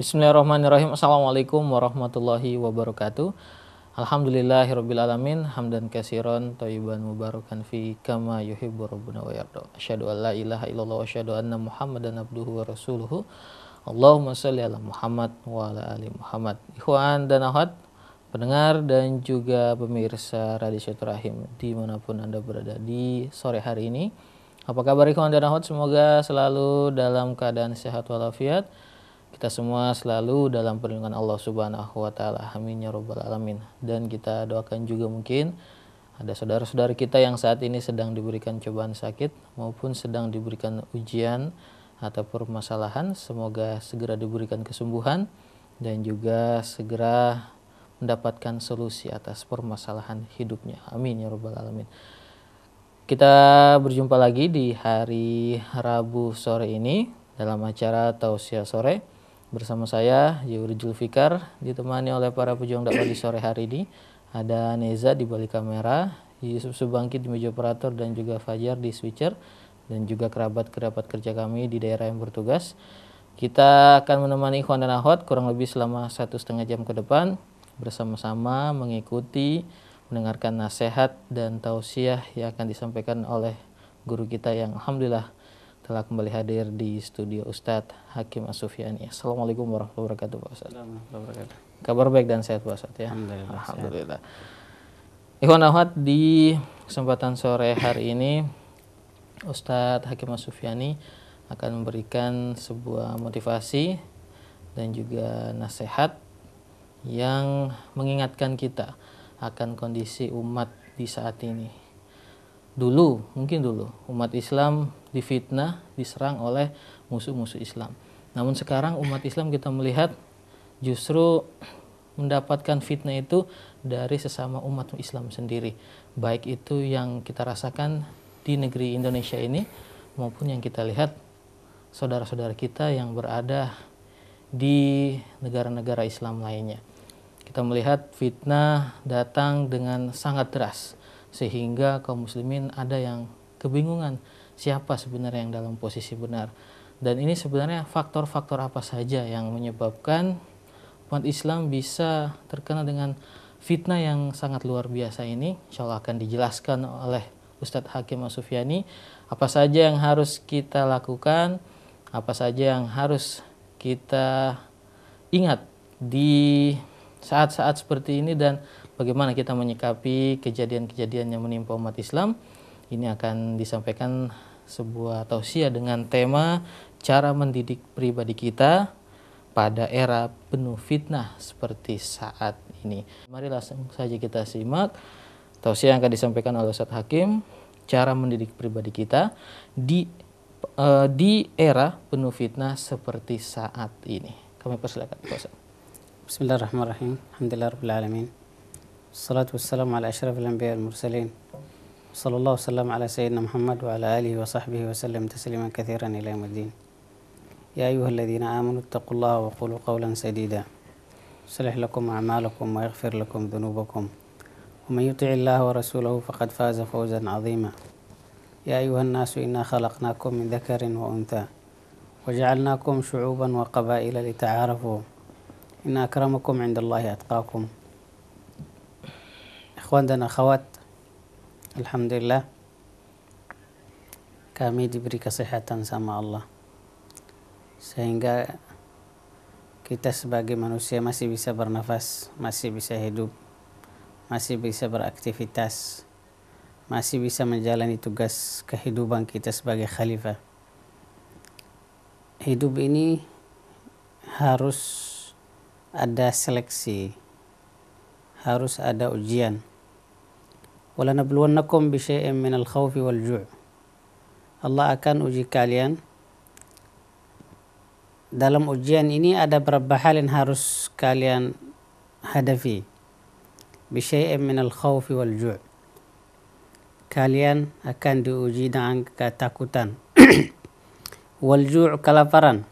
Bismillahirrahmanirrahim. Assalamualaikum warahmatullahi wabarakatuh. Alhamdulillahirrabbilalamin. Hamdan katsiran thayyiban mubarakan fi kama yuhibbu rabbuna wa yarda. Asyhadu an la ilaha illallah wa asyhadu anna Muhammadan abduhu wa rasuluhu. Allahumma shalli ala Muhammad wa ala ali Muhammad. Ikhwan dan akhwat, pendengar dan juga pemirsa Radio Silaturahim dimanapun Anda berada di sore hari ini. Apa kabar ikhwan dan akhwat? Semoga selalu dalam keadaan sehat walafiat. Kita semua selalu dalam perlindungan Allah Subhanahu wa taala. Amin ya rabbal alamin. Dan kita doakan juga mungkin ada saudara-saudara kita yang saat ini sedang diberikan cobaan sakit maupun sedang diberikan ujian atau permasalahan, semoga segera diberikan kesembuhan dan juga segera mendapatkan solusi atas permasalahan hidupnya. Amin ya rabbal alamin. Kita berjumpa lagi di hari Rabu sore ini dalam acara Tausiah Sore bersama saya Yuri Julfikar, ditemani oleh para pejuang dakwah di sore hari ini. Ada Neza di balik kamera, Yusuf Subangkit di meja operator, dan juga Fajar di switcher, dan juga kerabat-kerabat kerja kami di daerah yang bertugas. Kita akan menemani ikhwan dan akhwat kurang lebih selama 1,5 jam ke depan, bersama-sama mengikuti, mendengarkan nasihat dan tausiah yang akan disampaikan oleh guru kita yang alhamdulillah telah kembali hadir di studio Ustadz Hakim As-Sufyani. Assalamualaikum warahmatullahi wabarakatuh Pak Ustadz. Kabar baik dan sehat Pak Ustadz ya? Alhamdulillah. Ikhwan akhwat, di kesempatan sore hari ini Ustadz Hakim As-Sufyani akan memberikan sebuah motivasi dan juga nasihat yang mengingatkan kita akan kondisi umat di saat ini. Mungkin dulu umat Islam difitnah, diserang oleh musuh-musuh Islam. Namun sekarang umat Islam kita melihat justru mendapatkan fitnah itu dari sesama umat Islam sendiri. Baik itu yang kita rasakan di negeri Indonesia ini maupun yang kita lihat saudara-saudara kita yang berada di negara-negara Islam lainnya. Kita melihat fitnah datang dengan sangat deras, sehingga kaum muslimin ada yang kebingungan siapa sebenarnya yang dalam posisi benar. Dan ini sebenarnya faktor-faktor apa saja yang menyebabkan umat Islam bisa terkena dengan fitnah yang sangat luar biasa ini. Insya Allah akan dijelaskan oleh Ustadz Hakim As-Sufyani apa saja yang harus kita lakukan, apa saja yang harus kita ingat di saat-saat seperti ini, dan bagaimana kita menyikapi kejadian-kejadian yang menimpa umat Islam. Ini akan disampaikan sebuah tausiah dengan tema cara mendidik pribadi kita pada era penuh fitnah seperti saat ini. Mari langsung saja kita simak tausiah yang akan disampaikan oleh Ustadz Hakim, cara mendidik pribadi kita di era penuh fitnah seperti saat ini. Kami persilakan Pak Ustadz. Bismillahirrahmanirrahim. Alhamdulillahirabbil alamin. Wassalatu wassalamu ala asyrafil anbiya'i wal mursalin. Sallallahu wasallam ala sayyidina Muhammad wa ala alihi wa sahbihi wa sallam tasliman katsiran ila yaumiddin. Ya ayyuhalladzina amanu taqullaha wa qulu qawlan sadida. Yuslih lakum a'malakum wa yaghfir lakum dhunubakum. Wa man yuti'illaha wa rasulahu faqad faza fawzan 'azima. Ya ayyuhan nasu inna khalaqnakum min dzakarin wa untha wa ja'alnakum syu'uban wa qabaila lita'arafu. Inna akramakum 'indallahi atqakum. Ikhwan dan akhwat, alhamdulillah kami diberi kesehatan sama Allah sehingga kita sebagai manusia masih bisa bernafas, masih bisa hidup, masih bisa beraktivitas, masih bisa menjalani tugas kehidupan kita sebagai khalifah. Hidup ini harus ada seleksi, harus ada ujian. Walanabluwannakum bisyai'in minal khawfi wal ju'. Allah akan uji kalian. Dalam ujian ini ada beberapa hal yang harus kalian hadapi. Bisyai'in minal khawfi wal ju'. Kalian akan diuji dengan ketakutan. Wal ju' kelaparan.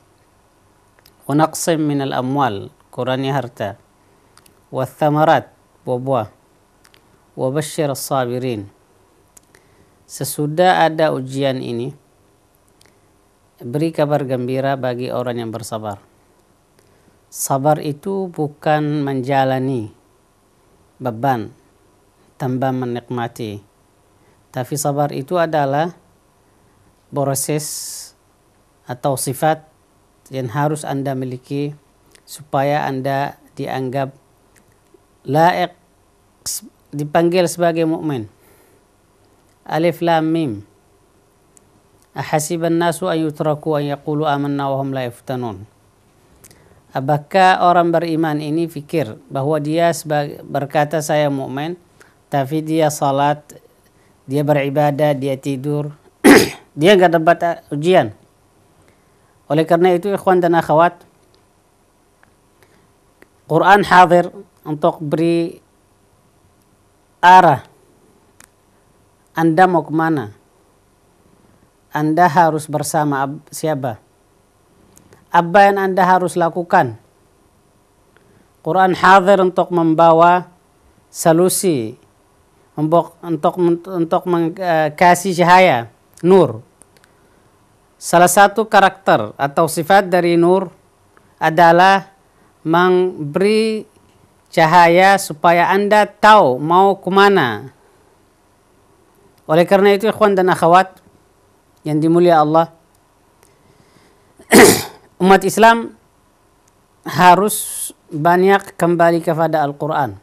Wa naqsim minal amwal, kurangnya harta. Wa thamarat, buah-buah. Wa basyir as-sabirin. Sesudah ada ujian ini, beri kabar gembira bagi orang yang bersabar. sabar itu bukan menjalani beban tanpa menikmati. Tapi sabar itu adalah proses atau sifat yang harus Anda miliki supaya Anda dianggap layak dipanggil sebagai mukmin. Alif Lam Mim. Ahasiban nasu an yutraku an yaqulu amanna wa hum la yaftanun. Apakah orang beriman ini fikir bahwa dia berkata saya mukmin, tapi dia salat, dia beribadah, dia tidur, dia enggak dapat ujian. Oleh karena itu ikhwan dan akhwat, Quran hadir untuk beri arah. Anda mau kemana? Anda harus bersama siapa? Apa yang Anda harus lakukan? Quran hadir untuk membawa solusi, untuk kasih cahaya, nur. Salah satu karakter atau sifat dari nur adalah memberi cahaya supaya Anda tahu mau kemana. Oleh karena itu ikhwan dan akhwat yang dimulia Allah, umat Islam harus banyak kembali kepada Al-Quran.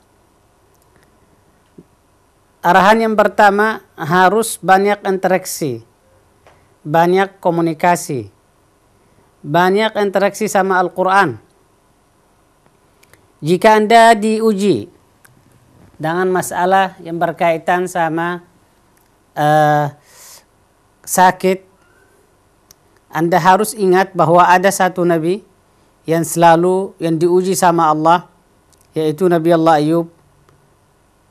Arahan yang pertama, harus banyak interaksi, banyak komunikasi, banyak interaksi sama Al-Quran. Jika Anda diuji dengan masalah yang berkaitan sama sakit, Anda harus ingat bahwa ada satu Nabi yang diuji sama Allah, yaitu Nabi Allah Ayub.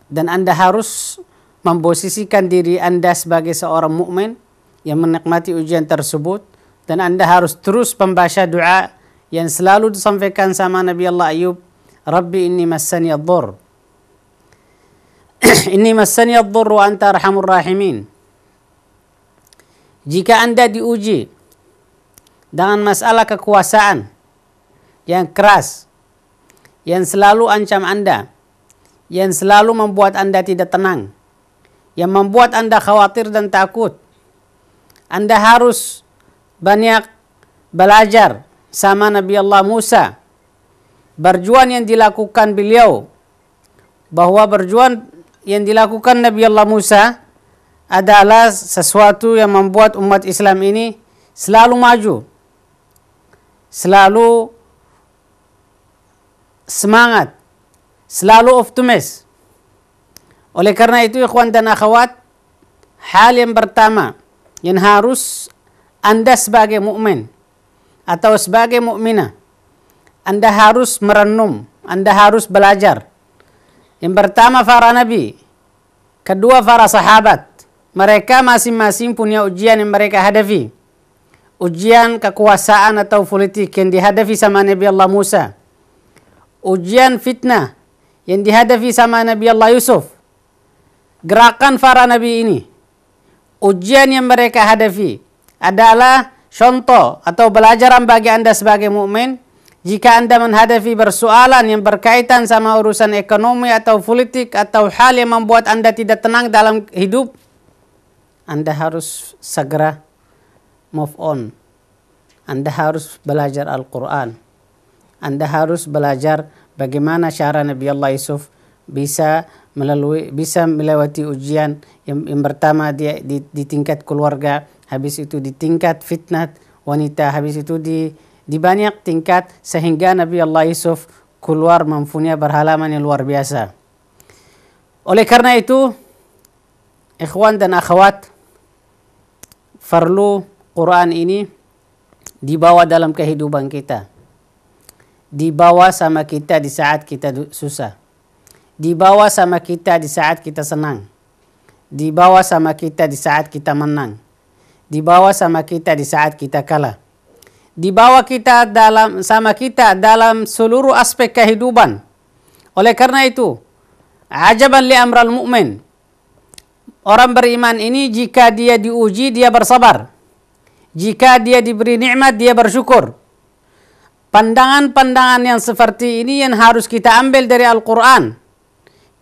Dan Anda harus memposisikan diri Anda sebagai seorang mukmin yang menikmati ujian tersebut, dan Anda harus terus membaca doa yang selalu disampaikan sama Nabi Allah Ayub, Rabbi inni massani ad-dhurr inni massani ad-dhurr wa anta arhamur rahimin. Jika Anda diuji dengan masalah kekuasaan yang keras, yang selalu ancam Anda, yang selalu membuat Anda tidak tenang, yang membuat Anda khawatir dan takut, Anda harus banyak belajar sama Nabi Allah Musa. Berjuang yang dilakukan beliau, bahwa berjuang yang dilakukan Nabi Allah Musa adalah sesuatu yang membuat umat Islam ini selalu maju, selalu semangat, selalu optimis. Oleh karena itu ikhwan dan akhwat, hal yang pertama yang harus Anda sebagai mukmin atau sebagai mukminah, Anda harus merenung, Anda harus belajar. Yang pertama para nabi, kedua para sahabat. Mereka masing-masing punya ujian yang mereka hadapi. Ujian kekuasaan atau politik yang dihadapi sama Nabi Allah Musa. Ujian fitnah yang dihadapi sama Nabi Allah Yusuf. Gerakan para nabi ini, ujian yang mereka hadapi adalah contoh atau pelajaran bagi Anda sebagai mukmin. Jika Anda menghadapi persoalan yang berkaitan sama urusan ekonomi atau politik atau hal yang membuat Anda tidak tenang dalam hidup, Anda harus segera move on. Anda harus belajar Al-Quran. Anda harus belajar bagaimana cara Nabi Allah Yusuf bisa melewati ujian yang pertama di tingkat keluarga, habis itu di tingkat fitnah wanita, habis itu di banyak tingkat, sehingga Nabi Allah Yusuf keluar mempunyai berhalaman yang luar biasa. Oleh karena itu, ikhwan dan akhwat, perlu Quran ini dibawa dalam kehidupan kita. Dibawa sama kita di saat kita susah. Dibawa sama kita di saat kita senang. Dibawa sama kita di saat kita menang. Dibawa sama kita di saat kita kalah. Dibawa sama kita dalam seluruh aspek kehidupan. Oleh karena itu, ajaban li amral mu'min. Orang beriman ini jika dia diuji, dia bersabar. Jika dia diberi nikmat, dia bersyukur. Pandangan-pandangan yang seperti ini yang harus kita ambil dari Al-Quran.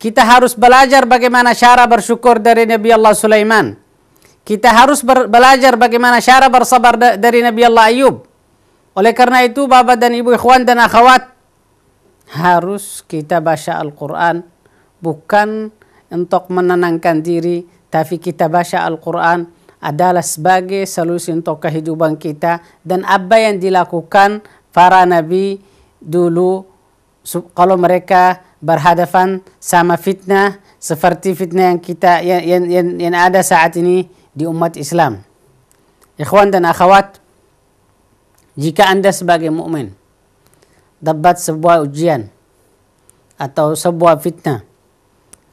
Kita harus belajar bagaimana cara bersyukur dari Nabi Allah Sulaiman. Kita harus belajar bagaimana cara bersabar dari Nabi Allah Ayub. Oleh karena itu, Bapak dan Ibu, ikhwan dan akhwat, harus kita baca Al-Quran bukan untuk menenangkan diri, tapi kita baca Al-Quran adalah sebagai solusi untuk kehidupan kita dan apa yang dilakukan para nabi dulu kalau mereka berhadapan sama fitnah seperti fitnah yang ada saat ini di umat Islam. Ikhwan dan akhwat, jika Anda sebagai mukmin dapat sebuah ujian atau sebuah fitnah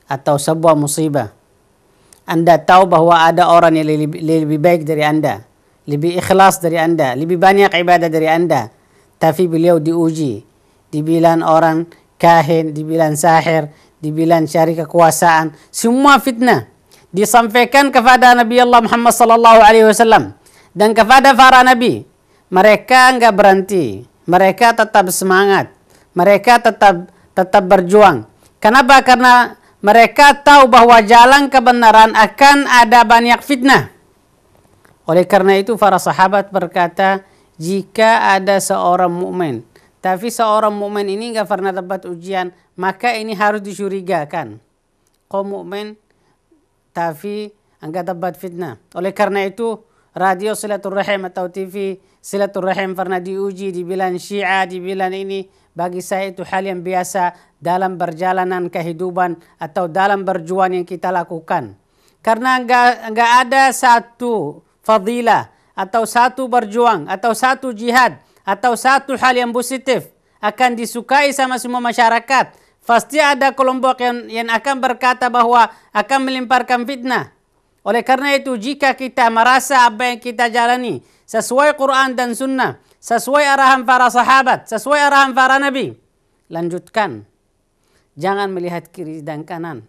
atau sebuah musibah, Anda tahu bahwa ada orang yang lebih baik dari Anda, lebih ikhlas dari Anda, lebih banyak ibadah dari Anda, tapi beliau diuji, dibilang orang kahin, dibilang sahir, dibilang cari kekuasaan, semua fitnah disampaikan kepada Nabi Allah Muhammad sallallahu alaihi wasallam dan kepada para nabi. Mereka enggak berhenti, mereka tetap semangat, mereka tetap berjuang. Kenapa? Karena mereka tahu bahwa jalan kebenaran akan ada banyak fitnah. Oleh karena itu para sahabat berkata, jika ada seorang mukmin, tapi seorang mukmin ini enggak pernah dapat ujian, maka ini harus dicurigakan. Kau mukmin tapi enggak dapat fitnah. Oleh karena itu, radio Silaturrahim atau TV Silaturrahim pernah diuji, dibilang Syiah, dibilang ini. Bagi saya itu hal yang biasa dalam perjalanan kehidupan atau dalam berjuang yang kita lakukan. Karena enggak ada satu fadilah atau satu berjuang atau satu jihad atau satu hal yang positif akan disukai sama semua masyarakat. Pasti ada kelompok yang akan berkata bahwa akan melemparkan fitnah. Oleh karena itu, jika kita merasa apa yang kita jalani sesuai Quran dan Sunnah, sesuai arahan para sahabat, sesuai arahan para nabi, lanjutkan. Jangan melihat kiri dan kanan.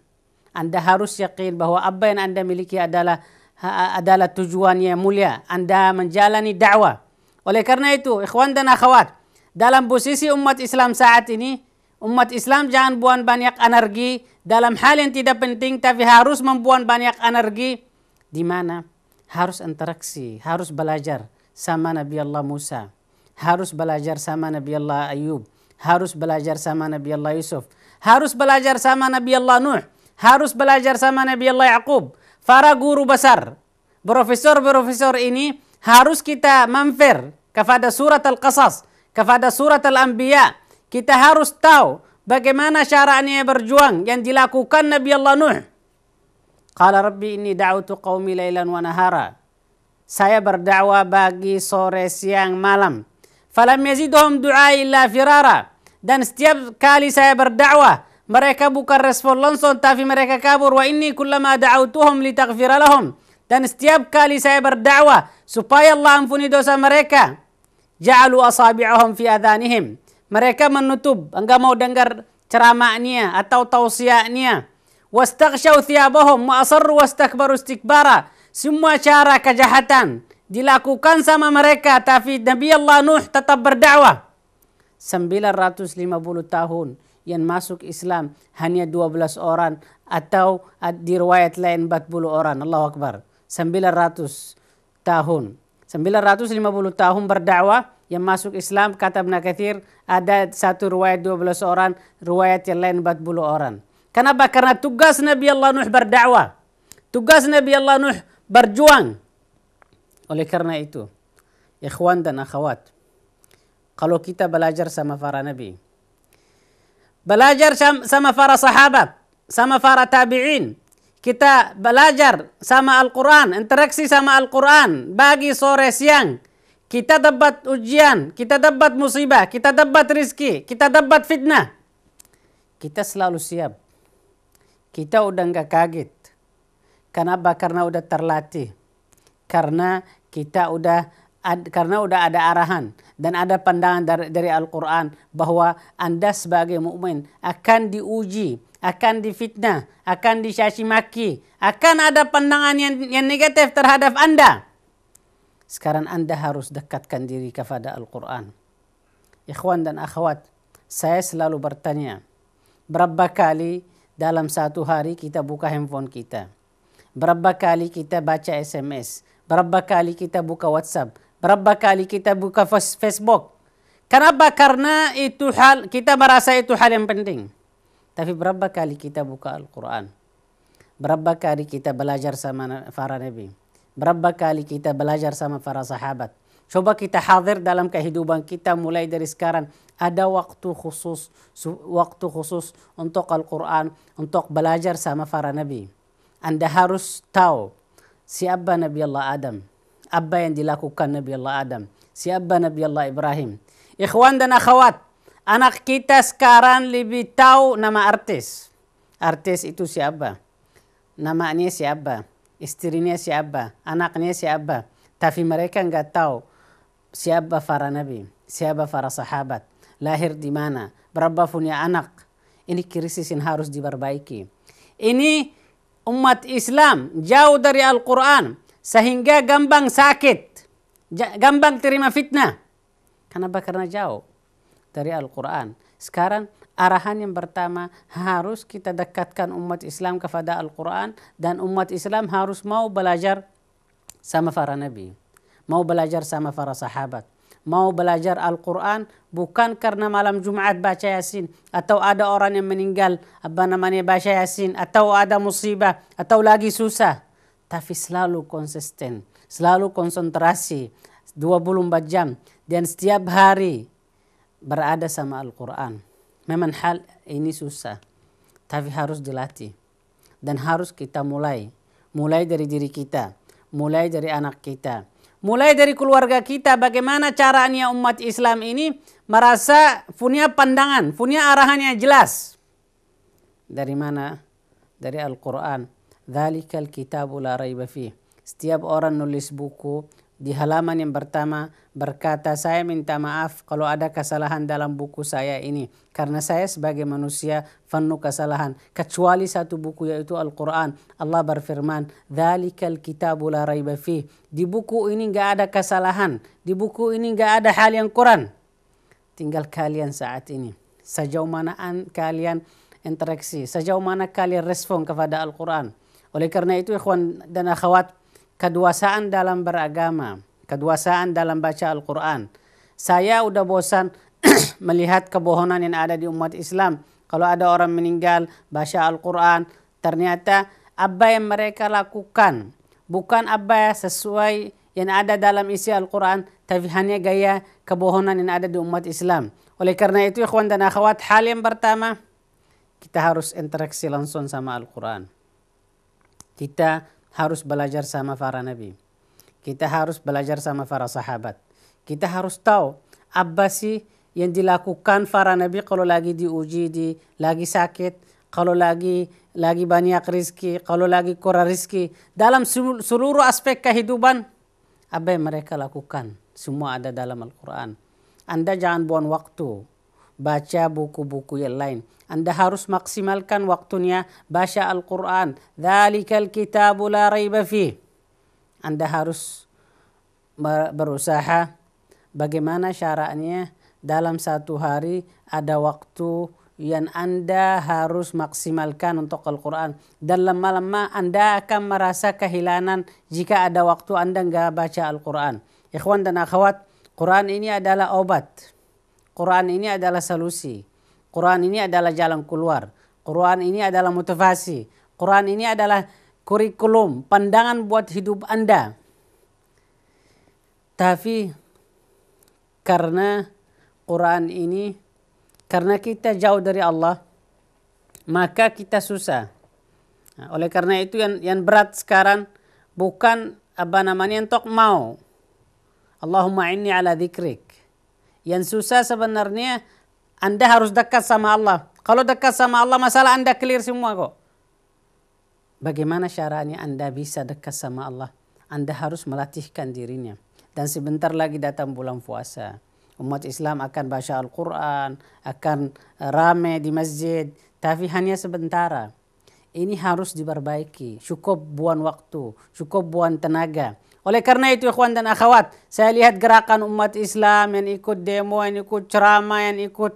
Anda harus yakin bahwa apa yang Anda miliki adalah tujuan yang mulia. Anda menjalani dakwah. Oleh karena itu, ikhwan dan akhwat, dalam posisi umat Islam saat ini, umat Islam jangan buang banyak energi dalam hal yang tidak penting, tapi harus membuang banyak energi di mana harus interaksi, harus belajar sama Nabi Allah Musa, harus belajar sama Nabi Allah Ayub, harus belajar sama Nabi Allah Yusuf, harus belajar sama Nabi Allah Nuh, harus belajar sama Nabi Allah Yaqub. Para guru besar, profesor-profesor ini harus kita mampir kepada surat Al-Qasas, kepada surat Al-Anbiya. Kita harus tahu bagaimana caranya berjuang yang dilakukan Nabi Allah Nuh. Qala Rabbi inni da'utu qaumi lailan wa nahara. Saya berdakwah bagi sore, siang, malam. Falam yazidhum du'ai illa firara. Dan setiap kali saya berdakwah, mereka bukan respon langsung, tapi mereka kabur. Wa inni kullama da'autuhum litaghfira lahum. Dan setiap kali saya berdakwah supaya Allah ampuni dosa mereka, ja'alu asabi'ahum fi adhanihim. Mereka menutup, enggak mau dengar ceramahnya atau tausiahnya. Wastaghshaw thiyabahum wa asarru wastakbaru istikbara. Semua cara kejahatan dilakukan sama mereka, tapi Nabi Allah Nuh tetap berdakwah. 950 tahun yang masuk Islam hanya 12 orang atau di riwayat lain 40 orang. Allahu Akbar. 900 tahun. 950 tahun berdakwah. Yang masuk Islam, kata Ibn Katsir, ada satu riwayat 12 orang, riwayat yang lain 40 orang. Kenapa? Karena tugas Nabi Allah Nuh berdakwah. Tugas Nabi Allah Nuh berjuang. Oleh karena itu, ikhwan dan akhwat, kalau kita belajar sama para nabi, belajar sama para sahabat, sama para tabi'in, kita belajar sama Al-Quran, interaksi sama Al-Quran, bagi sore siang, kita dapat ujian, kita dapat musibah, kita dapat rizki, kita dapat fitnah. Kita selalu siap. Kita udah enggak kaget. Kenapa? Karena udah terlatih. Karena udah ada arahan dan ada pandangan dari Al-Quran bahwa Anda sebagai mukmin akan diuji, akan difitnah, akan dicaci maki, akan ada pandangan yang negatif terhadap Anda. Sekarang Anda harus dekatkan diri kepada Al-Quran. Ikhwan dan akhwat, saya selalu bertanya, berapa kali dalam satu hari kita buka handphone kita? Berapa kali kita baca SMS? Berapa kali kita buka WhatsApp? Berapa kali kita buka Facebook? Kenapa? Karena itu hal, kita merasa itu hal yang penting. Tapi berapa kali kita buka Al-Quran? Berapa kali kita belajar sama para nabi? Berapa kali kita belajar sama para sahabat? Coba kita hadir dalam kehidupan kita mulai dari sekarang. Ada waktu khusus untuk Al-Quran, untuk belajar sama para nabi. Anda harus tahu siapa Nabi Allah Adam, apa yang dilakukan Nabi Allah Adam, siapa Nabi Allah Ibrahim. Ikhwan dan akhwat, anak kita sekarang lebih tahu nama artis. Artis itu siapa? Namanya siapa? Istrinya siapa? Anaknya siapa? Tapi mereka enggak tahu siapa para nabi, siapa para sahabat, lahir di mana, berapa punya anak. Ini krisis yang harus diperbaiki. Ini umat Islam jauh dari Al-Quran sehingga gampang sakit, gampang terima fitnah. Kenapa? Karena jauh dari Al-Quran. Sekarang arahan yang pertama, harus kita dekatkan umat Islam kepada Al-Quran, dan umat Islam harus mau belajar sama para nabi, mau belajar sama para sahabat, mau belajar Al-Quran bukan karena malam Jumat baca Yasin, atau ada orang yang meninggal baca Yasin, atau ada musibah, atau lagi susah. Tapi selalu konsisten, selalu konsentrasi 24 jam, dan setiap hari berada sama Al-Quran. Memang hal ini susah, tapi harus dilatih. Dan harus kita mulai dari diri kita, mulai dari anak kita, mulai dari keluarga kita. Bagaimana caranya umat Islam ini merasa punya pandangan, punya arahannya jelas. Dari mana? Dari Al-Quran. Dzalikal kitabu la raiba fih. Setiap orang nulis buku, di halaman yang pertama berkata, saya minta maaf kalau ada kesalahan dalam buku saya ini, karena saya sebagai manusia penuh kesalahan, kecuali satu buku, yaitu Al-Quran. Allah berfirman, dzalikal kitabu la raiba fih. Di buku ini enggak ada kesalahan, di buku ini enggak ada hal yang kurang. Tinggal kalian saat ini, sejauh mana kalian interaksi, sejauh mana kalian respon kepada Al-Quran. Oleh karena itu, ikhwan dan akhwat, kedewasaan dalam beragama, kedewasaan dalam baca Al-Quran. Saya udah bosan melihat kebohongan yang ada di umat Islam. Kalau ada orang meninggal baca Al-Quran, ternyata apa yang mereka lakukan bukan apa sesuai yang ada dalam isi Al-Quran, tapi hanya gaya kebohongan yang ada di umat Islam. Oleh karena itu, ikhwan dan akhwat, hal yang pertama, kita harus interaksi langsung sama Al-Quran. Kita harus belajar sama para nabi. Kita harus belajar sama para sahabat. Kita harus tahu apa sih yang dilakukan para nabi kalau lagi diuji, lagi sakit, kalau lagi banyak rezeki, kalau lagi kurang rezeki. Dalam seluruh aspek kehidupan, apa yang mereka lakukan, semua ada dalam Al-Quran. Anda jangan buang waktu baca buku-buku yang lain. Anda harus maksimalkan waktunya baca Al-Quran. Dzalikal kitabu la raiba fih. Anda harus berusaha bagaimana caranya dalam satu hari ada waktu yang Anda harus maksimalkan untuk Al-Quran. Dan lama-lama Anda akan merasa kehilangan jika ada waktu Anda enggak baca Al-Quran. Ikhwan dan akhwat, Quran ini adalah obat. Quran ini adalah solusi. Quran ini adalah jalan keluar. Quran ini adalah motivasi. Quran ini adalah kurikulum, pandangan buat hidup Anda. Tapi karena Quran ini, karena kita jauh dari Allah, maka kita susah. Nah, oleh karena itu yang berat sekarang bukan untuk mau. Allahumma inni ala dzikrik. Yang susah sebenarnya Anda harus dekat sama Allah. Kalau dekat sama Allah, masalah Anda clear semua kok. Bagaimana caranya Anda bisa dekat sama Allah? Anda harus melatihkan dirinya. Dan sebentar lagi datang bulan puasa. Umat Islam akan baca Al-Quran, akan rame di masjid. Tapi hanya sebentar. Ini harus diperbaiki. Cukup buang waktu, cukup buang tenaga Oleh karena itu ikhwan dan akhwat, saya lihat gerakan umat Islam yang ikut demo, yang ikut ceramah, yang ikut,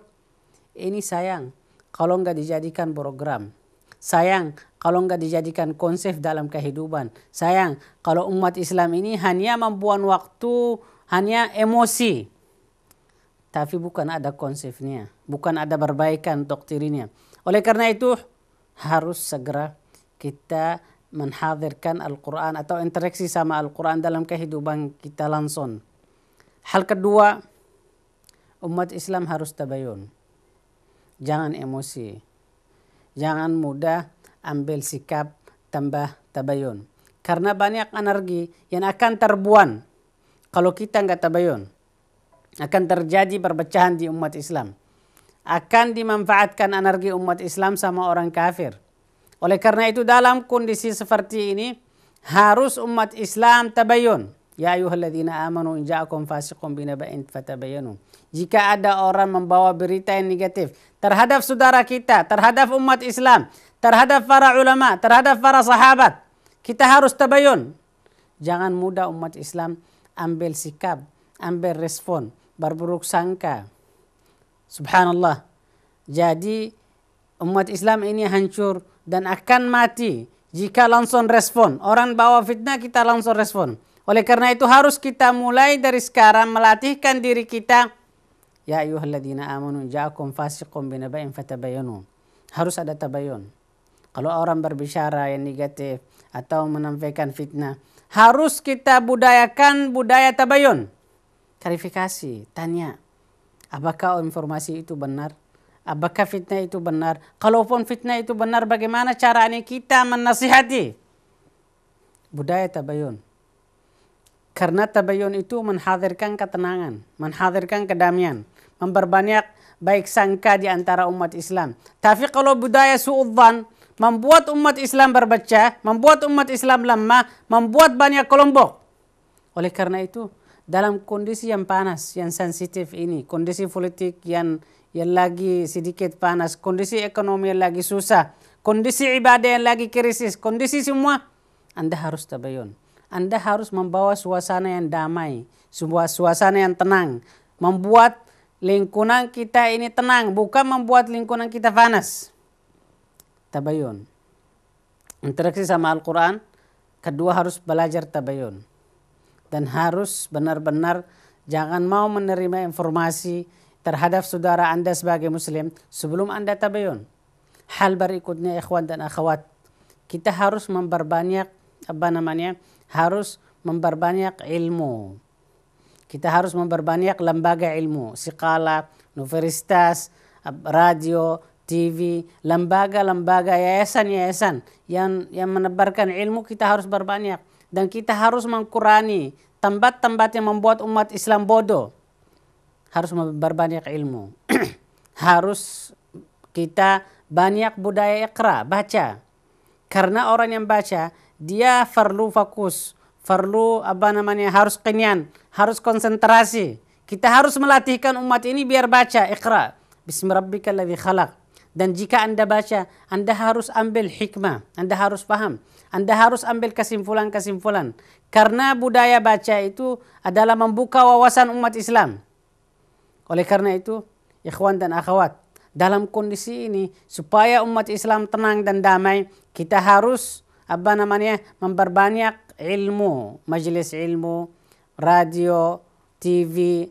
ini sayang kalau nggak dijadikan program. Sayang kalau nggak dijadikan konsep dalam kehidupan. Sayang kalau umat Islam ini hanya membuang waktu, hanya emosi. Tapi bukan ada konsepnya, bukan ada perbaikan doktrinnya. Oleh karena itu harus segera kita menghadirkan Al-Quran atau interaksi sama Al-Quran dalam kehidupan kita langsung. Hal kedua, umat Islam harus tabayun. Jangan emosi. Jangan mudah ambil sikap tambah tabayun. Karena banyak energi yang akan terbuang kalau kita nggak tabayun. Akan terjadi perpecahan di umat Islam. Akan dimanfaatkan energi umat Islam sama orang kafir. Oleh karena itu dalam kondisi seperti ini harus umat Islam tabayun. Ya ayyuhalladzina amanu in ja'akum fasiqun binaba'in fatabayyanu. Jika ada orang membawa berita yang negatif terhadap saudara kita, terhadap umat Islam, terhadap para ulama, terhadap para sahabat, kita harus tabayun. Jangan mudah umat Islam ambil sikap, ambil respon, berburuk sangka. Subhanallah. Jadi umat Islam ini hancur dan akan mati jika langsung respon. Orang bawa fitnah kita langsung respon. Oleh karena itu harus kita mulai dari sekarang melatihkan diri kita. Ya ayyuhalladzina amanu ja'akum fasiqun binaba'in fatabayyanu. Harus ada tabayun. Kalau orang berbicara yang negatif atau menampilkan fitnah, harus kita budayakan budaya tabayun. Klarifikasi, tanya, apakah informasi itu benar? Apakah fitnah itu benar? Kalaupun fitnah itu benar, bagaimana caranya kita menasihati? Budaya tabayun. Karena tabayun itu menghadirkan ketenangan, menghadirkan kedamaian, memperbanyak baik sangka di antara umat Islam. Tapi kalau budaya su'udzan membuat umat Islam berpecah, membuat umat Islam lemah, membuat banyak kelompok. Oleh karena itu, dalam kondisi yang panas, yang sensitif ini, kondisi politik yang lagi sedikit panas, kondisi ekonomi yang lagi susah, kondisi ibadah yang lagi krisis, kondisi semua, Anda harus tabayun. Anda harus membawa suasana yang damai, sebuah suasana yang tenang, membuat lingkungan kita ini tenang, bukan membuat lingkungan kita panas. Tabayun. Interaksi sama Al-Quran, kedua harus belajar tabayun. Dan harus benar-benar jangan mau menerima informasi terhadap saudara Anda sebagai Muslim sebelum Anda tabayun. Hal berikutnya ikhwan dan akhwat, kita harus memperbanyak harus memperbanyak ilmu. Kita harus memperbanyak lembaga ilmu, sekolah, universitas, radio, TV, lembaga-lembaga, yayasan-yayasan yang menebarkan ilmu kita harus berbanyak. Dan kita harus mengkurangi tempat-tempat yang membuat umat Islam bodoh. Harus berbanyak ilmu. Harus kita banyak budaya iqra, baca. Karena orang yang baca, dia perlu fokus, perlu harus kenyang, harus konsentrasi. Kita harus melatihkan umat ini biar baca, iqra. Bismillahirrahmanirrahim khalaq. Dan jika Anda baca, Anda harus ambil hikmah, Anda harus paham, Anda harus ambil kesimpulan-kesimpulan. Karena budaya baca itu adalah membuka wawasan umat Islam. Oleh karena itu, ikhwan dan akhwat, dalam kondisi ini supaya umat Islam tenang dan damai, kita harus memperbanyak ilmu, majelis ilmu, radio, TV,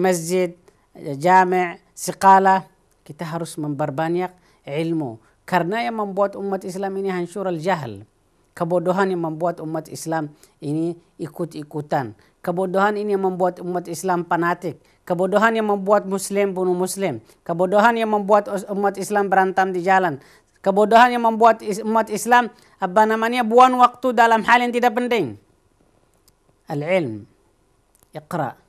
masjid, jami', sekolah. Kita harus memperbanyak ilmu. Karena yang membuat umat Islam ini hancur al-jahl. Kebodohan yang membuat umat Islam ini ikut-ikutan. Kebodohan ini yang membuat umat Islam fanatik. Kebodohan yang membuat Muslim bunuh Muslim. Kebodohan yang membuat umat Islam berantem di jalan. Kebodohan yang membuat umat Islam buang waktu dalam hal yang tidak penting. Al-ilm, iqra.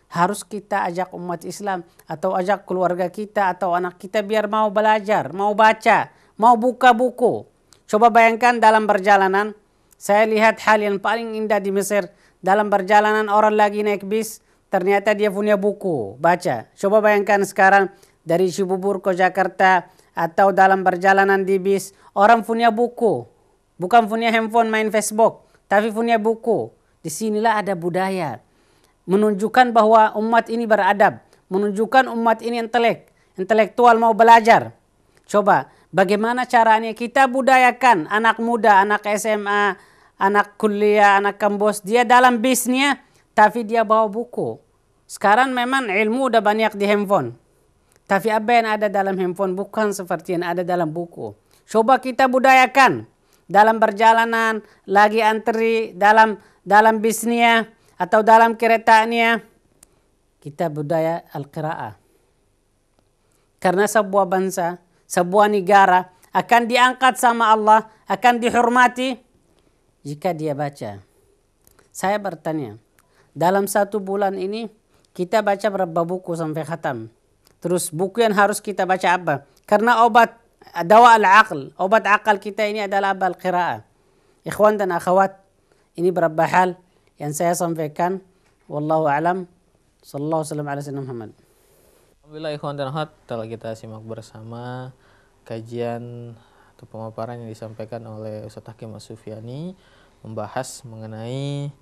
Harus kita ajak umat Islam atau ajak keluarga kita atau anak kita biar mau belajar, mau baca, mau buka buku. Coba bayangkan dalam perjalanan, saya lihat hal yang paling indah di Mesir. Dalam perjalanan orang lagi naik bis, ternyata dia punya buku, baca. Coba bayangkan sekarang dari Cibubur ke Jakarta atau dalam perjalanan di bis, orang punya buku. Bukan punya handphone main Facebook. tapi punya buku. Disinilah ada budaya. Menunjukkan bahwa umat ini beradab. Menunjukkan umat ini intelektual mau belajar. Coba, bagaimana caranya kita budayakan anak muda, anak SMA, anak kuliah, anak kampus. Dia dalam bisnya, tapi dia bawa buku. Sekarang memang ilmu udah banyak di handphone. Tapi apa yang ada dalam handphone bukan seperti yang ada dalam buku. Coba kita budayakan. Dalam perjalanan, lagi antri, dalam bisnya, atau dalam keretanya. Kita budaya al-qira'ah. Karena sebuah bangsa, sebuah negara akan diangkat sama Allah, akan dihormati jika dia baca. Saya bertanya, dalam 1 bulan ini kita baca berapa buku sampai khatam? Terus buku yang harus kita baca apa? Karena dawa al-aql, obat akal kita ini adalah al-qira'ah. Ikhwan dan akhwat, ini berapa hal yang saya sampaikan. Wallahu a'lam. Sallallahu alaihi wasallam ala sayyidina Muhammad. Alhamdulillah ikhwan dan akhwat, telah kita simak bersama kajian atau pemaparan yang disampaikan oleh Ustaz Hakim As-Sufyani, membahas mengenai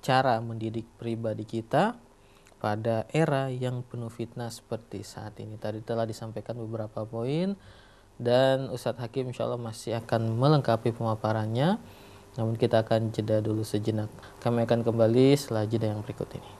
cara mendidik pribadi kita pada era yang penuh fitnah seperti saat ini. Tadi telah disampaikan beberapa poin dan Ustadz Hakim insya Allah masih akan melengkapi pemaparannya. Namun kita akan jeda dulu sejenak. Kami akan kembali setelah jeda yang berikut ini.